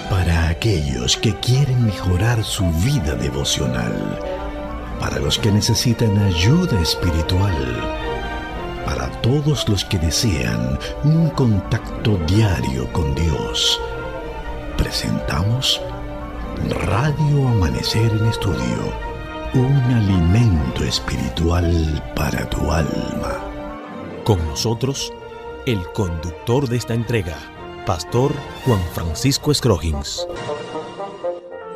Para aquellos que quieren mejorar su vida devocional, para los que necesitan ayuda espiritual, para todos los que desean un contacto diario con Dios, presentamos Radio Amanecer en Estudio, un alimento espiritual para tu alma. Con nosotros, el conductor de esta entrega, Pastor Juan Francisco Scroggins.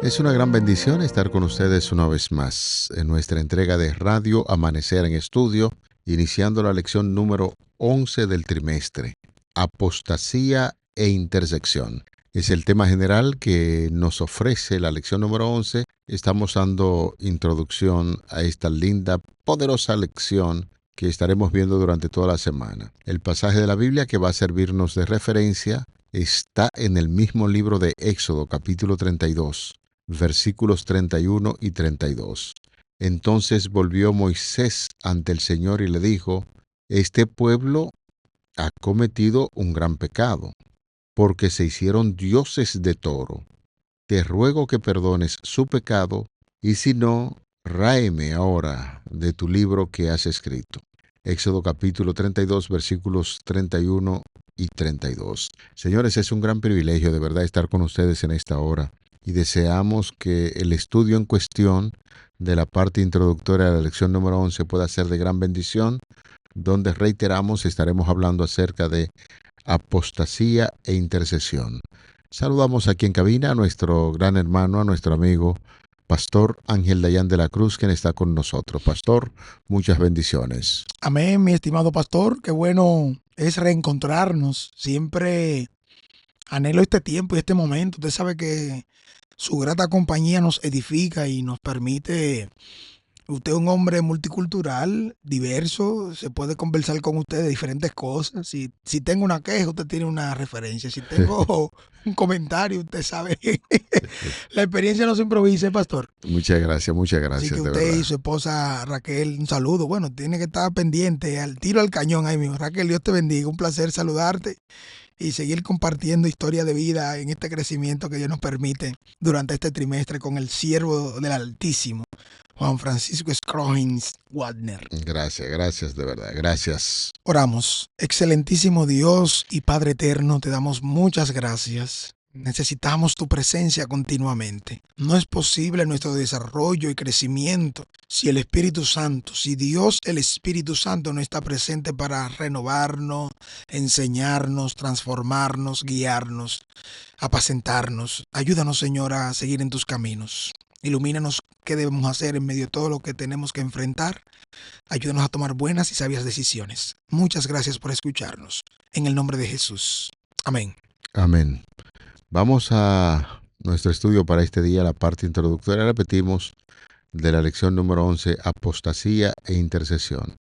Es una gran bendición estar con ustedes una vez más en nuestra entrega de Radio Amanecer en Estudio, iniciando la lección número 11 del trimestre, Apostasía e Intersección. Es el tema general que nos ofrece la lección número 11. Estamos dando introducción a esta linda, poderosa lección que estaremos viendo durante toda la semana. El pasaje de la Biblia que va a servirnos de referencia está en el mismo libro de Éxodo, capítulo 32, versículos 31 y 32. Entonces volvió Moisés ante el Señor y le dijo: Este pueblo ha cometido un gran pecado, porque se hicieron dioses de toro. Te ruego que perdones su pecado, y si no, ráeme ahora de tu libro que has escrito. Éxodo capítulo 32, versículos 31 y 32. Señores, es un gran privilegio de verdad estar con ustedes en esta hora, y deseamos que el estudio en cuestión de la parte introductoria de la lección número 11 pueda ser de gran bendición, donde reiteramos estaremos hablando acerca de apostasía e intercesión. Saludamos aquí en cabina a nuestro gran hermano, a nuestro amigo Pastor Ángel Dayan de la Cruz, quien está con nosotros. Pastor, muchas bendiciones. Amén, mi estimado pastor. Qué bueno es reencontrarnos. Siempre anhelo este tiempo y este momento. Usted sabe que su grata compañía nos edifica y nos permite. Usted es un hombre multicultural, diverso, se puede conversar con usted de diferentes cosas. Si tengo una queja, usted tiene una referencia. Si tengo un comentario, usted sabe. La experiencia no se improvisa, pastor. Muchas gracias, Así que usted y su esposa Raquel, un saludo. Bueno, tiene que estar pendiente, al tiro al cañón ahí mismo. Raquel, Dios te bendiga. Un placer saludarte y seguir compartiendo historia de vida en este crecimiento que Dios nos permite durante este trimestre con el siervo del Altísimo, Juan Francisco Scroggins Wagner. Gracias, de verdad, gracias. Oramos. Excelentísimo Dios y Padre eterno, te damos muchas gracias. Necesitamos tu presencia continuamente. No es posible nuestro desarrollo y crecimiento si el Espíritu Santo, si Dios el Espíritu Santo no está presente para renovarnos, enseñarnos, transformarnos, guiarnos, apacentarnos. Ayúdanos, Señor, a seguir en tus caminos. Ilumínanos qué debemos hacer en medio de todo lo que tenemos que enfrentar. Ayúdanos a tomar buenas y sabias decisiones. Muchas gracias por escucharnos. En el nombre de Jesús. Amén. Amén. Vamos a nuestro estudio para este día, la parte introductoria, repetimos, de la lección número 11, Apostasía e Intercesión.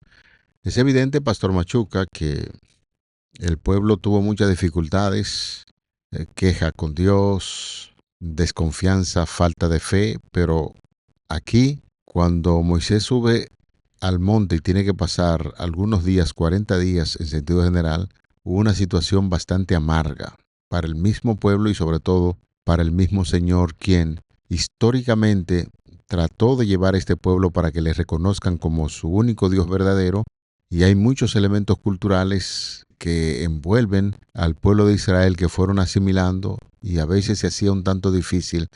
Es evidente, Pastor Machuca, que el pueblo tuvo muchas dificultades, queja con Dios, desconfianza, falta de fe, pero aquí, cuando Moisés sube al monte y tiene que pasar algunos días, 40 días en sentido general, hubo una situación bastante amarga para el mismo pueblo y sobre todo para el mismo Señor, quien históricamente trató de llevar a este pueblo para que le reconozcan como su único Dios verdadero, y hay muchos elementos culturales que envuelven al pueblo de Israel que fueron asimilando, y a veces se hacía un tanto difícil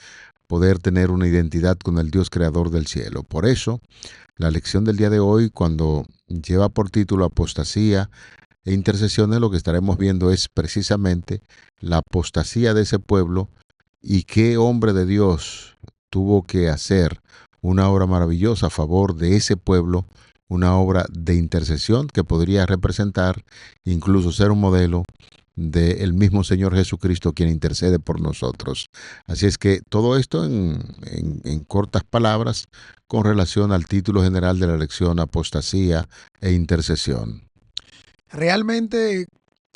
poder tener una identidad con el Dios creador del cielo. Por eso, la lección del día de hoy, cuando lleva por título Apostasía e Intercesiones, lo que estaremos viendo es precisamente la apostasía de ese pueblo y qué hombre de Dios tuvo que hacer una obra maravillosa a favor de ese pueblo, una obra de intercesión que podría representar, incluso ser un modelo del mismo Señor Jesucristo, quien intercede por nosotros. Así es que todo esto en cortas palabras con relación al título general de la lección, Apostasía e Intercesión. Realmente,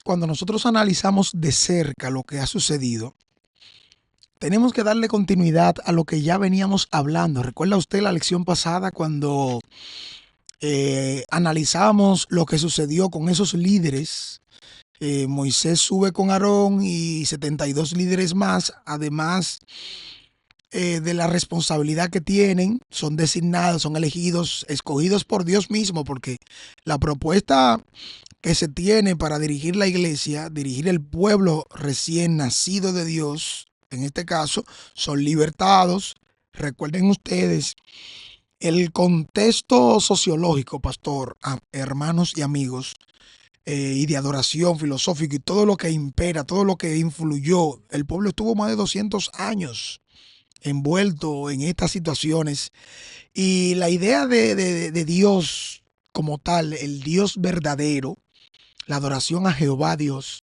cuando nosotros analizamos de cerca lo que ha sucedido, tenemos que darle continuidad a lo que ya veníamos hablando. ¿Recuerda usted la lección pasada cuando analizábamos lo que sucedió con esos líderes Moisés sube con Aarón y 72 líderes más, además de la responsabilidad que tienen, son designados, son elegidos, escogidos por Dios mismo, porque la propuesta que se tiene para dirigir la iglesia, dirigir el pueblo recién nacido de Dios, en este caso, son libertados. Recuerden ustedes el contexto sociológico, pastor, hermanos y amigos, y de adoración filosófica y todo lo que impera, todo lo que influyó. El pueblo estuvo más de 200 años envuelto en estas situaciones. Y la idea de Dios como tal, el Dios verdadero, la adoración a Jehová Dios,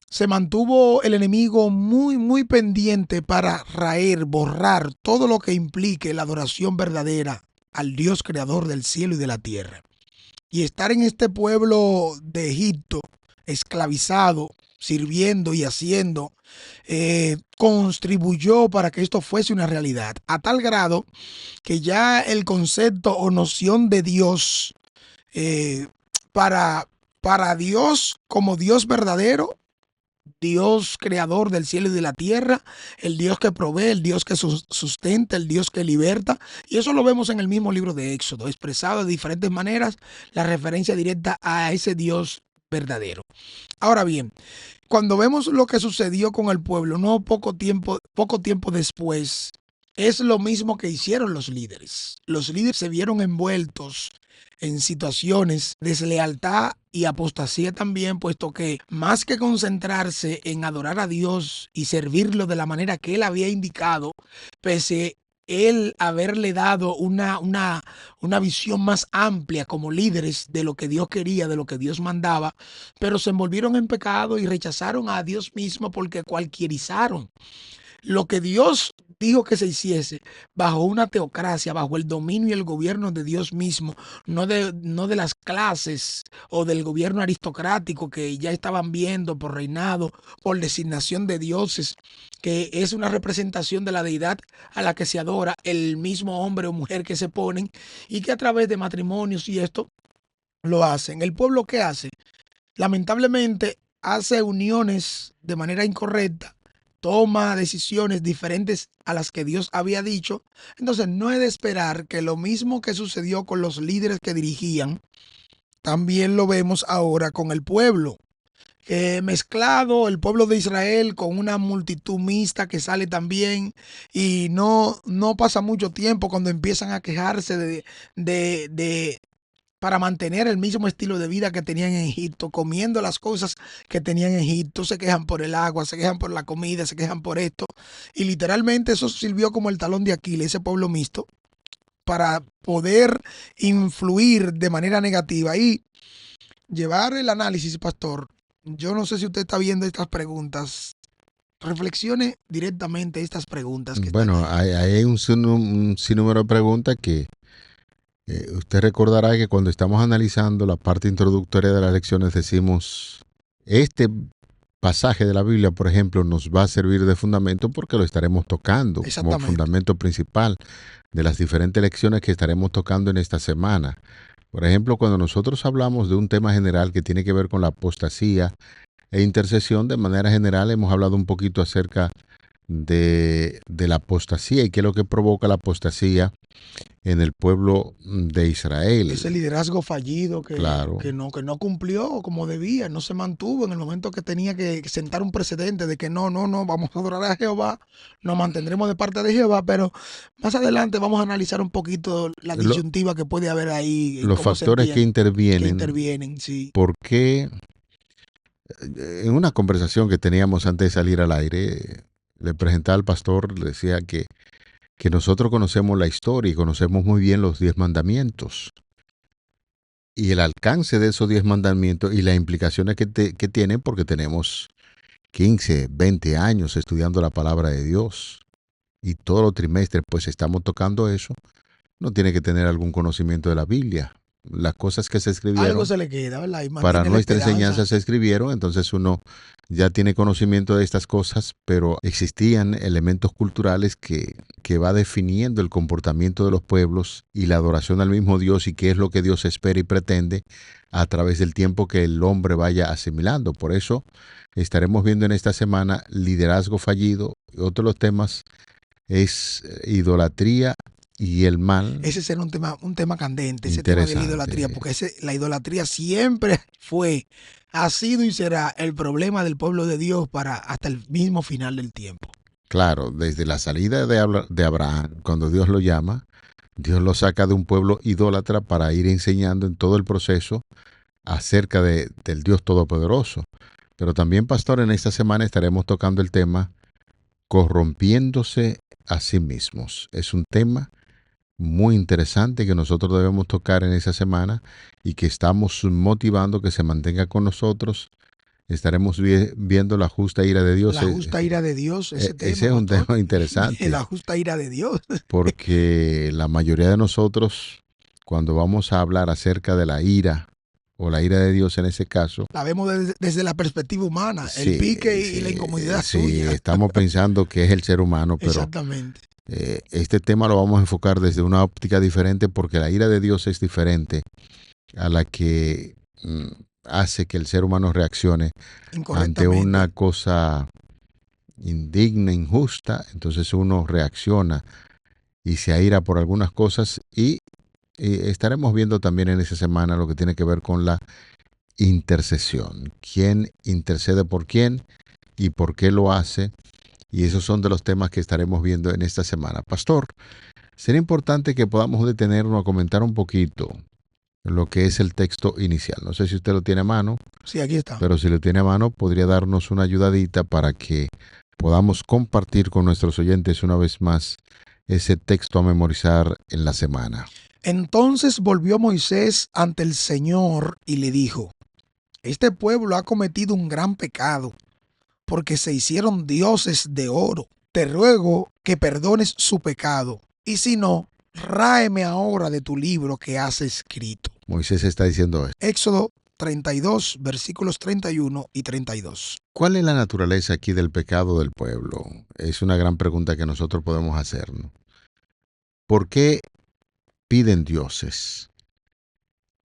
se mantuvo el enemigo muy, muy pendiente para raer, borrar todo lo que implique la adoración verdadera al Dios creador del cielo y de la tierra. Y estar en este pueblo de Egipto, esclavizado, sirviendo y haciendo, contribuyó para que esto fuese una realidad, a tal grado que ya el concepto o noción de Dios, eh, para Dios como Dios verdadero, Dios creador del cielo y de la tierra, el Dios que provee, el Dios que sustenta, el Dios que liberta. Y eso lo vemos en el mismo libro de Éxodo, expresado de diferentes maneras, la referencia directa a ese Dios verdadero. Ahora bien, cuando vemos lo que sucedió con el pueblo, no poco tiempo después, es lo mismo que hicieron los líderes. Los líderes se vieron envueltos en situaciones de deslealtad y apostasía también, puesto que más que concentrarse en adorar a Dios y servirlo de la manera que él había indicado, pese él haberle dado una visión más amplia como líderes de lo que Dios quería, de lo que Dios mandaba, pero se envolvieron en pecado y rechazaron a Dios mismo porque cualquierizaron lo que Dios dijo que se hiciese bajo una teocracia, bajo el dominio y el gobierno de Dios mismo, no de las clases o del gobierno aristocrático que ya estaban viendo por reinado, por designación de dioses, que es una representación de la deidad a la que se adora el mismo hombre o mujer que se ponen y que a través de matrimonios y esto lo hacen. ¿El pueblo qué hace? Lamentablemente hace uniones de manera incorrecta, toma decisiones diferentes a las que Dios había dicho. Entonces no es de esperar que lo mismo que sucedió con los líderes que dirigían, también lo vemos ahora con el pueblo. Mezclado el pueblo de Israel con una multitud mixta que sale también, y no pasa mucho tiempo cuando empiezan a quejarse de para mantener el mismo estilo de vida que tenían en Egipto, comiendo las cosas que tenían en Egipto. Se quejan por el agua, se quejan por la comida, se quejan por esto. Y literalmente eso sirvió como el talón de Aquiles, ese pueblo mixto, para poder influir de manera negativa y llevar el análisis, pastor. Yo no sé si usted está viendo estas preguntas. Reflexione directamente estas preguntas que están Bueno, ahí. hay un sinnúmero de preguntas que usted recordará que cuando estamos analizando la parte introductoria de las lecciones decimos, este pasaje de la Biblia, por ejemplo, nos va a servir de fundamento porque lo estaremos tocando como Exactamente. fundamento principal de las diferentes lecciones que estaremos tocando en esta semana. Por ejemplo, cuando nosotros hablamos de un tema general que tiene que ver con la apostasía e intercesión, de manera general hemos hablado un poquito acerca de la apostasía y qué es lo que provoca la apostasía en el pueblo de Israel. Ese liderazgo fallido Claro. que no cumplió como debía, no se mantuvo en el momento que tenía que sentar un precedente de que no, vamos a adorar a Jehová, nos mantendremos de parte de Jehová, pero más adelante vamos a analizar un poquito la Lo- disyuntiva que puede haber ahí, los cómo se factores que entiende, que intervienen, intervienen, sí. porque en una conversación que teníamos antes de salir al aire, le presentaba al pastor, le decía que nosotros conocemos la historia y conocemos muy bien los 10 mandamientos y el alcance de esos 10 mandamientos y las implicaciones que tienen, porque tenemos 15, 20 años estudiando la palabra de Dios y todos los trimestres pues estamos tocando eso. No tiene que tener algún conocimiento de la Biblia las cosas que se Algo escribieron se le queda, ¿verdad? Y para mantiene la nuestra enseñanza esperanza. se escribieron, entonces uno ya tiene conocimiento de estas cosas, pero existían elementos culturales que va definiendo el comportamiento de los pueblos y la adoración al mismo Dios y qué es lo que Dios espera y pretende a través del tiempo que el hombre vaya asimilando. Por eso estaremos viendo en esta semana liderazgo fallido. Otro de los temas es idolatría y el mal. Ese será un tema candente, ese tema de la idolatría, porque la idolatría siempre fue, ha sido y será el problema del pueblo de Dios para hasta el mismo final del tiempo. Claro, desde la salida de Abraham, cuando Dios lo llama, Dios lo saca de un pueblo idólatra para ir enseñando en todo el proceso acerca del Dios Todopoderoso. Pero también, pastor, en esta semana estaremos tocando el tema corrompiéndose a sí mismos. Es un tema muy interesante que nosotros debemos tocar en esa semana y que estamos motivando que se mantenga con nosotros. Estaremos viendo la justa ira de Dios. La justa ira de Dios, ese tema. Ese es un tema interesante. La justa ira de Dios. Porque la mayoría de nosotros, cuando vamos a hablar acerca de la ira, o la ira de Dios en ese caso, la vemos desde la perspectiva humana, el pique y la incomodidad suya. Sí, estamos pensando que es el ser humano, pero exactamente. Este tema lo vamos a enfocar desde una óptica diferente porque la ira de Dios es diferente a la que hace que el ser humano reaccione ante una cosa indigna, injusta. Entonces uno reacciona y se aira por algunas cosas y estaremos viendo también en esa semana lo que tiene que ver con la intercesión. ¿Quién intercede por quién y por qué lo hace? Y esos son de los temas que estaremos viendo en esta semana. Pastor, sería importante que podamos detenernos a comentar un poquito lo que es el texto inicial. No sé si usted lo tiene a mano. Sí, aquí está. Pero si lo tiene a mano, podría darnos una ayudadita para que podamos compartir con nuestros oyentes una vez más ese texto a memorizar en la semana. Entonces volvió Moisés ante el Señor y le dijo: este pueblo ha cometido un gran pecado, porque se hicieron dioses de oro. Te ruego que perdones su pecado, y si no, ráeme ahora de tu libro que has escrito. Moisés está diciendo esto. Éxodo 32, versículos 31 y 32. ¿Cuál es la naturaleza aquí del pecado del pueblo? Es una gran pregunta que nosotros podemos hacernos. ¿Por qué piden dioses?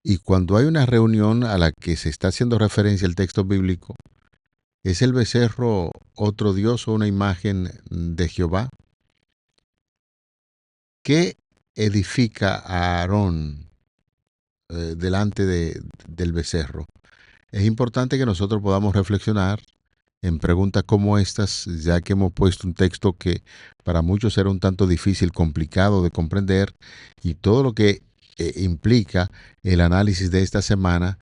Y cuando hay una reunión a la que se está haciendo referencia el texto bíblico, ¿es el becerro otro dios o una imagen de Jehová? ¿Qué edifica a Aarón delante del becerro? Es importante que nosotros podamos reflexionar en preguntas como estas, ya que hemos puesto un texto que para muchos era un tanto difícil, complicado de comprender, y todo lo que implica el análisis de esta semana,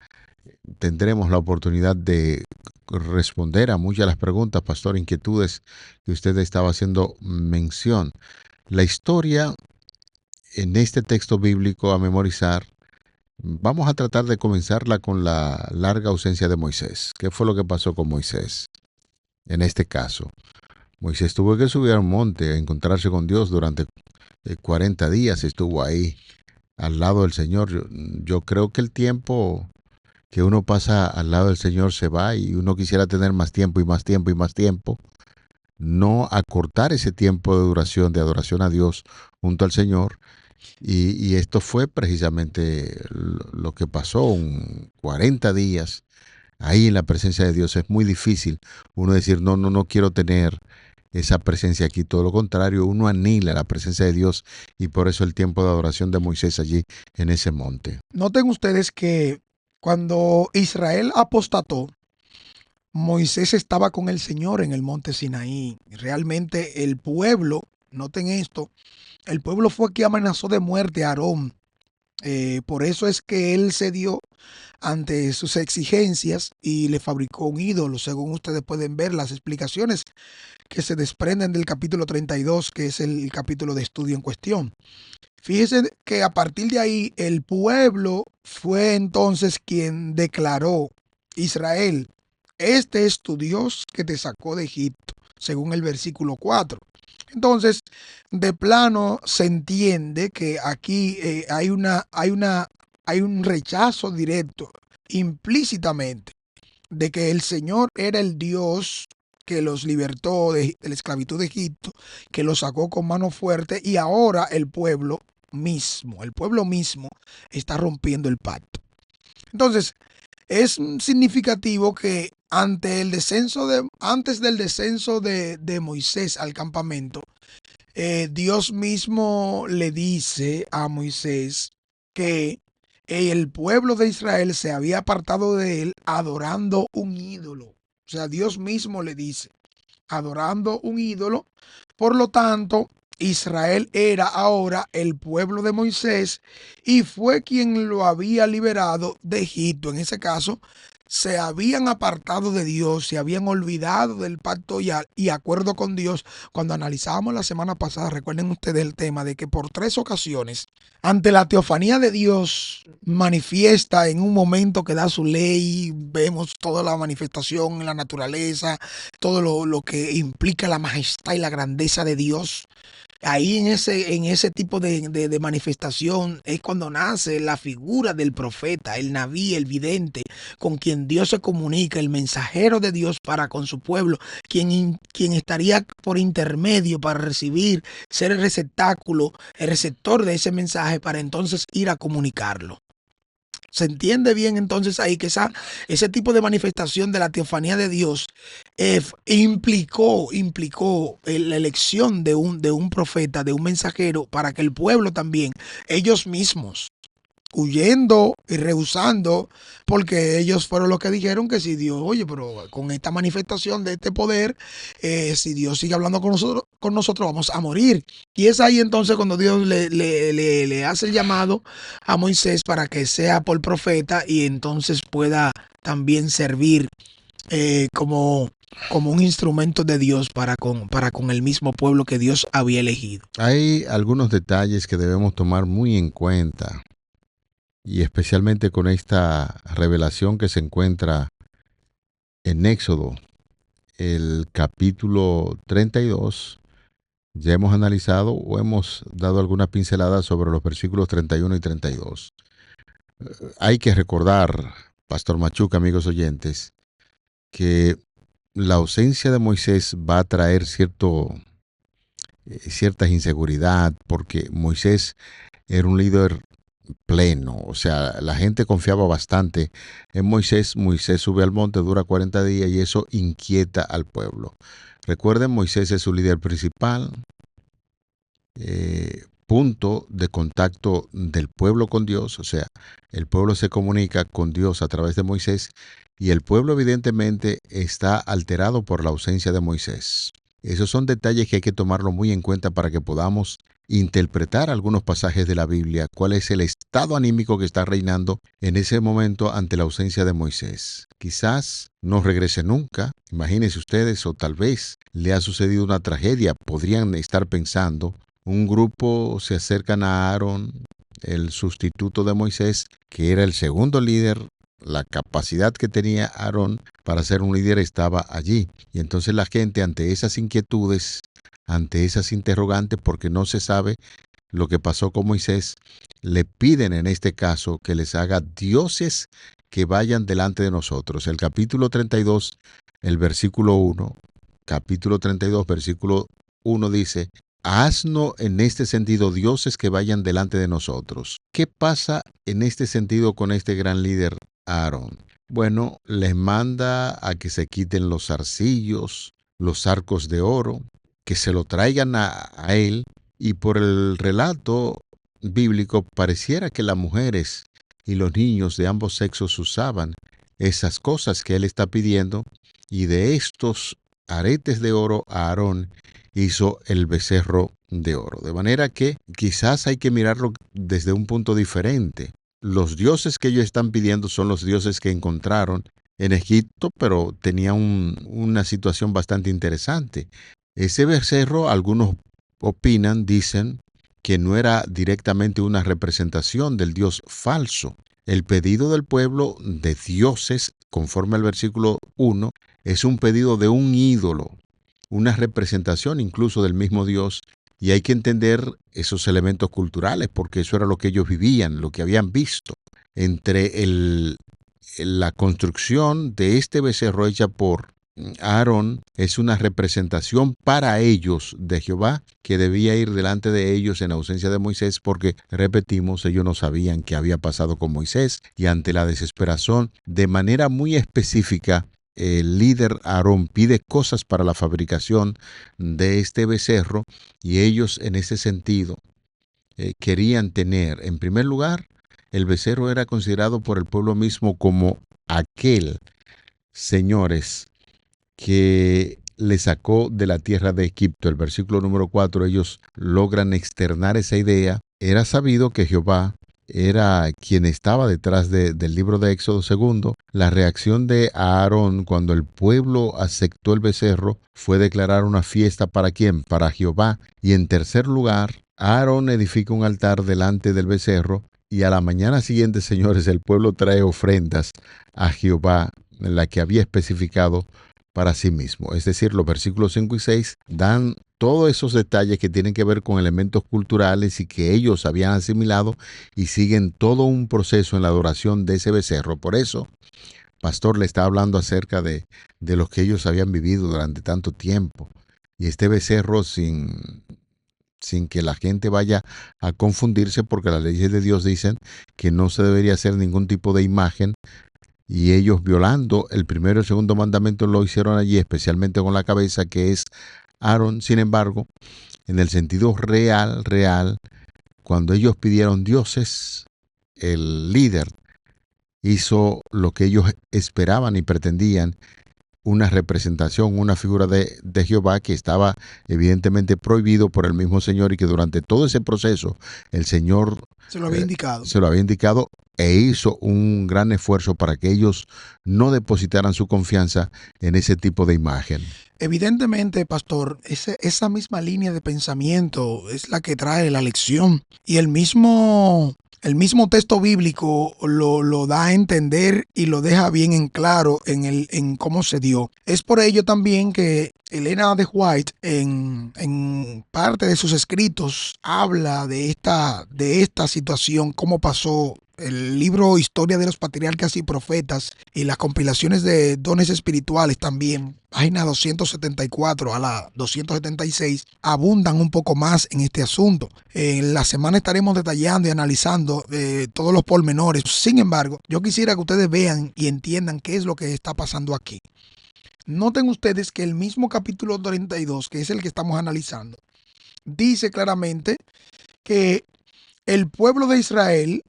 tendremos la oportunidad de responder a muchas de las preguntas, pastor, inquietudes que usted estaba haciendo mención. La historia en este texto bíblico a memorizar, vamos a tratar de comenzarla con la larga ausencia de Moisés. ¿Qué fue lo que pasó con Moisés? En este caso, Moisés tuvo que subir a un monte a encontrarse con Dios durante 40 días, estuvo ahí al lado del Señor. Yo creo que el tiempo que uno pasa al lado del Señor se va y uno quisiera tener más tiempo y más tiempo y más tiempo, no acortar ese tiempo de duración, de adoración a Dios junto al Señor. Y esto fue precisamente lo que pasó, 40 días ahí en la presencia de Dios. Es muy difícil uno decir, no quiero tener esa presencia aquí. Todo lo contrario, uno anhela la presencia de Dios y por eso el tiempo de adoración de Moisés allí en ese monte. Noten ustedes que cuando Israel apostató, Moisés estaba con el Señor en el monte Sinaí. Realmente el pueblo, noten esto, el pueblo fue quien amenazó de muerte a Aarón. Por eso es que él cedió ante sus exigencias y le fabricó un ídolo. Según ustedes pueden ver las explicaciones que se desprenden del capítulo 32, que es el capítulo de estudio en cuestión. Fíjense que a partir de ahí el pueblo fue entonces quien declaró: Israel, este es tu Dios que te sacó de Egipto, según el versículo 4. Entonces, de plano se entiende que aquí hay una hay un rechazo directo, implícitamente, de que el Señor era el Dios que los libertó de la esclavitud de Egipto, que los sacó con mano fuerte, y ahora el pueblo mismo está rompiendo el pacto. Entonces, es significativo que antes del descenso de Moisés al campamento, Dios mismo le dice a Moisés que el pueblo de Israel se había apartado de él adorando un ídolo. O sea, Dios mismo le dice, adorando un ídolo. Por lo tanto, Israel era ahora el pueblo de Moisés y fue quien lo había liberado de Egipto. En ese caso, se habían apartado de Dios, se habían olvidado del pacto y acuerdo con Dios. Cuando analizábamos la semana pasada, recuerden ustedes el tema de que por 3 ocasiones, ante la teofanía de Dios manifiesta en un momento que da su ley, vemos toda la manifestación en la naturaleza, todo lo que implica la majestad y la grandeza de Dios. Ahí en ese tipo de manifestación es cuando nace la figura del profeta, el nabí, el vidente, con quien Dios se comunica, el mensajero de Dios para con su pueblo, quien estaría por intermedio para recibir, ser el receptáculo, el receptor de ese mensaje para entonces ir a comunicarlo. Se entiende bien entonces ahí que ese tipo de manifestación de la teofanía de Dios implicó la elección de un profeta, de un mensajero, para que el pueblo también, ellos mismos, huyendo y rehusando, porque ellos fueron los que dijeron que si Dios, oye, pero con esta manifestación de este poder, si Dios sigue hablando con nosotros vamos a morir. Y es ahí entonces cuando Dios le hace el llamado a Moisés para que sea por profeta y entonces pueda también servir como un instrumento de Dios para con el mismo pueblo que Dios había elegido. Hay algunos detalles que debemos tomar muy en cuenta, y especialmente con esta revelación que se encuentra en Éxodo, el capítulo 32. Ya hemos analizado o hemos dado algunas pinceladas sobre los versículos 31 y 32. Hay que recordar, Pastor Machuca, amigos oyentes, que la ausencia de Moisés va a traer cierta inseguridad, porque Moisés era un líder pleno, o sea, la gente confiaba bastante en Moisés. Moisés sube al monte, dura 40 días y eso inquieta al pueblo. Recuerden, Moisés es su líder principal, punto de contacto del pueblo con Dios, o sea, el pueblo se comunica con Dios a través de Moisés y el pueblo evidentemente está alterado por la ausencia de Moisés. Esos son detalles que hay que tomarlo muy en cuenta para que podamos interpretar algunos pasajes de la Biblia, cuál es el estado anímico que está reinando en ese momento ante la ausencia de Moisés. Quizás no regrese nunca, imagínense ustedes, o tal vez le ha sucedido una tragedia, podrían estar pensando. Un grupo se acercan a Aarón, el sustituto de Moisés, que era el segundo líder. La capacidad que tenía Aarón para ser un líder estaba allí. Y entonces la gente, ante esas inquietudes, ante esas interrogantes, porque no se sabe lo que pasó con Moisés, le piden en este caso que les haga dioses que vayan delante de nosotros. El capítulo 32, el versículo 1, capítulo 32, versículo 1 dice: haznos en este sentido dioses que vayan delante de nosotros. ¿Qué pasa en este sentido con este gran líder Aarón? Bueno, les manda a que se quiten los zarcillos, los arcos de oro, que se lo traigan a él, y por el relato bíblico pareciera que las mujeres y los niños de ambos sexos usaban esas cosas que él está pidiendo, y de estos aretes de oro Aarón hizo el becerro de oro. De manera que quizás hay que mirarlo desde un punto diferente. Los dioses que ellos están pidiendo son los dioses que encontraron en Egipto, pero tenía una situación bastante interesante. Ese becerro, algunos opinan, dicen, que no era directamente una representación del dios falso. El pedido del pueblo de dioses, conforme al versículo 1, es un pedido de un ídolo, una representación incluso del mismo Dios, y hay que entender esos elementos culturales, porque eso era lo que ellos vivían, lo que habían visto. entre la construcción de este becerro hecha por Aarón es una representación para ellos de Jehová que debía ir delante de ellos en ausencia de Moisés porque, repetimos, ellos no sabían qué había pasado con Moisés y ante la desesperación, de manera muy específica, el líder Aarón pide cosas para la fabricación de este becerro y ellos en ese sentido querían tener, en primer lugar, el becerro era considerado por el pueblo mismo como aquel, señores, que le sacó de la tierra de Egipto. El versículo número 4, ellos logran externar esa idea. Era sabido que Jehová era quien estaba detrás del libro de Éxodo. Segundo, la reacción de Aarón cuando el pueblo aceptó el becerro fue declarar una fiesta ¿para quién? Para Jehová. Y en tercer lugar, Aarón edifica un altar delante del becerro y a la mañana siguiente, señores, el pueblo trae ofrendas a Jehová, la que había especificado para sí mismo. Es decir, los versículos 5 y 6 dan todos esos detalles que tienen que ver con elementos culturales y que ellos habían asimilado y siguen todo un proceso en la adoración de ese becerro. Por eso, Pastor le está hablando acerca de lo que ellos habían vivido durante tanto tiempo. Y este becerro sin que la gente vaya a confundirse, porque las leyes de Dios dicen que no se debería hacer ningún tipo de imagen, y ellos violando el primero y el segundo mandamiento lo hicieron allí, especialmente con la cabeza que es Aarón. Sin embargo, en el sentido real, cuando ellos pidieron dioses, el líder hizo lo que ellos esperaban y pretendían, una representación, una figura de Jehová que estaba evidentemente prohibido por el mismo Señor y que durante todo ese proceso el Señor se lo había indicado. Se lo había indicado e hizo un gran esfuerzo para que ellos no depositaran su confianza en ese tipo de imagen. Evidentemente, pastor, esa misma línea de pensamiento es la que trae la lección y el mismo texto bíblico lo da a entender y lo deja bien en claro en cómo se dio. Es por ello también que Elena de White en parte de sus escritos habla de esta situación, cómo pasó. El libro Historia de los Patriarcas y Profetas y las compilaciones de dones espirituales también, página 274 a la 276, abundan un poco más en este asunto. En la semana estaremos detallando y analizando todos los pormenores. Sin embargo, yo quisiera que ustedes vean y entiendan qué es lo que está pasando aquí. Noten ustedes que el mismo capítulo 32, que es el que estamos analizando, dice claramente que el pueblo de Israel,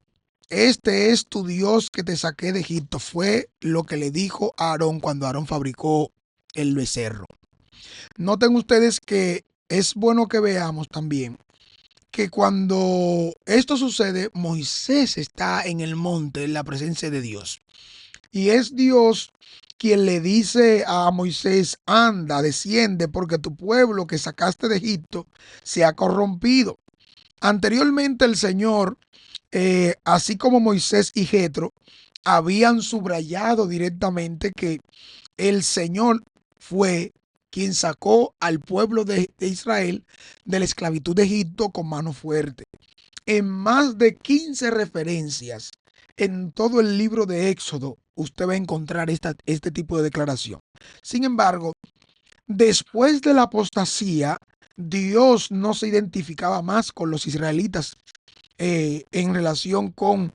este es tu Dios que te saqué de Egipto. Fue lo que le dijo a Aarón cuando Aarón fabricó el becerro. Noten ustedes que es bueno que veamos también que cuando esto sucede, Moisés está en el monte, en la presencia de Dios. Y es Dios quien le dice a Moisés, anda, desciende, porque tu pueblo que sacaste de Egipto se ha corrompido. Anteriormente el Señor, así como Moisés y Jetro, habían subrayado directamente que el Señor fue quien sacó al pueblo de Israel de la esclavitud de Egipto con mano fuerte. En más de 15 referencias en todo el libro de Éxodo, usted va a encontrar este tipo de declaración. Sin embargo, después de la apostasía, Dios no se identificaba más con los israelitas en relación con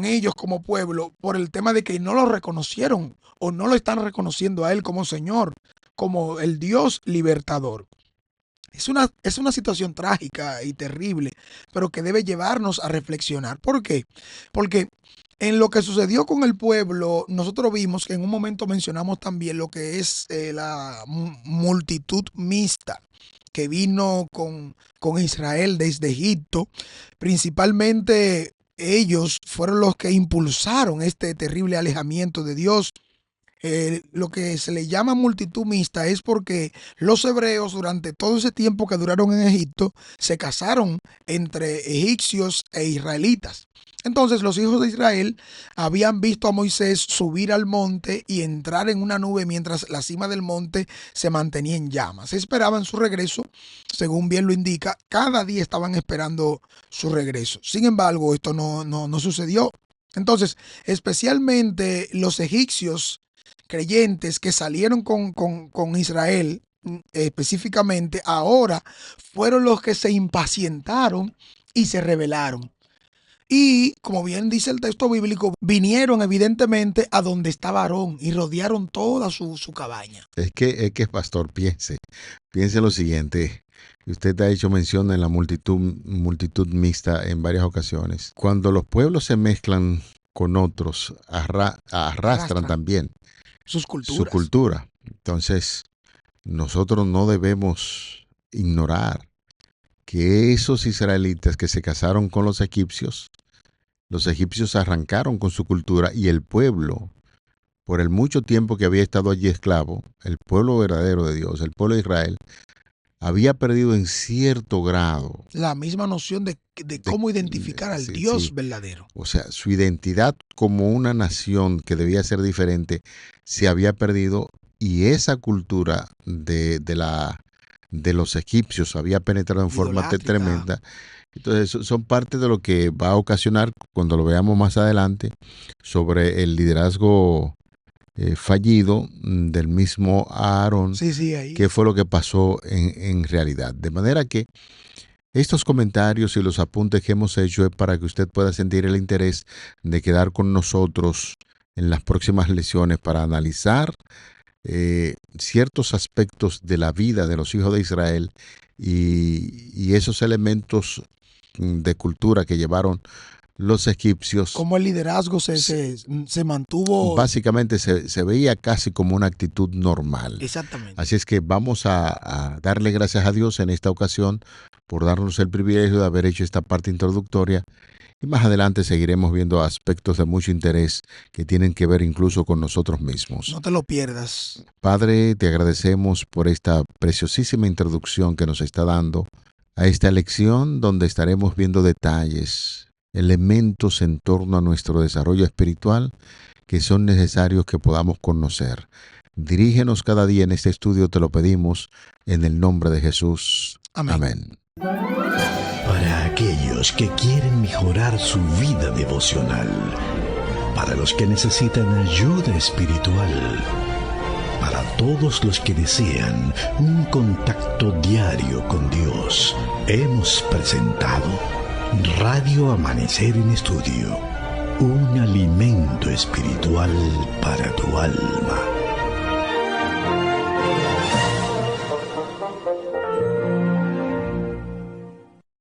ellos como pueblo por el tema de que no lo reconocieron o no lo están reconociendo a él como Señor, como el Dios libertador. Es una situación trágica y terrible, pero que debe llevarnos a reflexionar. ¿Por qué? Porque en lo que sucedió con el pueblo, nosotros vimos que en un momento mencionamos también lo que es la multitud mixta que vino con Israel desde Egipto. Principalmente ellos fueron los que impulsaron este terrible alejamiento de Dios. Lo que se le llama multitud mixta es porque los hebreos durante todo ese tiempo que duraron en Egipto se casaron entre egipcios e israelitas. Entonces los hijos de Israel habían visto a Moisés subir al monte y entrar en una nube mientras la cima del monte se mantenía en llamas. Esperaban su regreso, según bien lo indica, cada día estaban esperando su regreso. Sin embargo, esto no sucedió. Entonces, especialmente los egipcios creyentes que salieron con Israel, específicamente, ahora fueron los que se impacientaron y se rebelaron. Y, como bien dice el texto bíblico, vinieron evidentemente a donde estaba Aarón y rodearon toda su cabaña. Es que, pastor, piense lo siguiente. Usted ha hecho mención en la multitud mixta en varias ocasiones. Cuando los pueblos se mezclan con otros, arrastran también sus su culturas. cultura. Entonces, nosotros no debemos ignorar que esos israelitas que se casaron con los egipcios arrancaron con su cultura, y el pueblo, por el mucho tiempo que había estado allí esclavo, el pueblo verdadero de Dios, el pueblo de Israel, había perdido en cierto grado la misma noción de cómo identificar al Dios verdadero. O sea, su identidad como una nación que debía ser diferente se había perdido, y esa cultura de los egipcios había penetrado en forma tremenda. Entonces, son parte de lo que va a ocasionar, cuando lo veamos más adelante, sobre el liderazgo fallido del mismo Aarón, que fue lo que pasó en realidad. De manera que estos comentarios y los apuntes que hemos hecho es para que usted pueda sentir el interés de quedar con nosotros en las próximas lecciones para analizar ciertos aspectos de la vida de los hijos de Israel y esos elementos de cultura que llevaron los egipcios. Como el liderazgo se mantuvo. Básicamente se veía casi como una actitud normal. Exactamente. Así es que vamos a darle gracias a Dios en esta ocasión por darnos el privilegio de haber hecho esta parte introductoria. Y más adelante seguiremos viendo aspectos de mucho interés que tienen que ver incluso con nosotros mismos. No te lo pierdas. Padre, te agradecemos por esta preciosísima introducción que nos está dando a esta lección, donde estaremos viendo detalles, elementos en torno a nuestro desarrollo espiritual que son necesarios que podamos conocer. Dirígenos cada día en este estudio, te lo pedimos, en el nombre de Jesús. Amén. Para aquellos que quieren mejorar su vida devocional, para los que necesitan ayuda espiritual, para todos los que desean un contacto diario con Dios, hemos presentado Radio Amanecer en Estudio, un alimento espiritual para tu alma.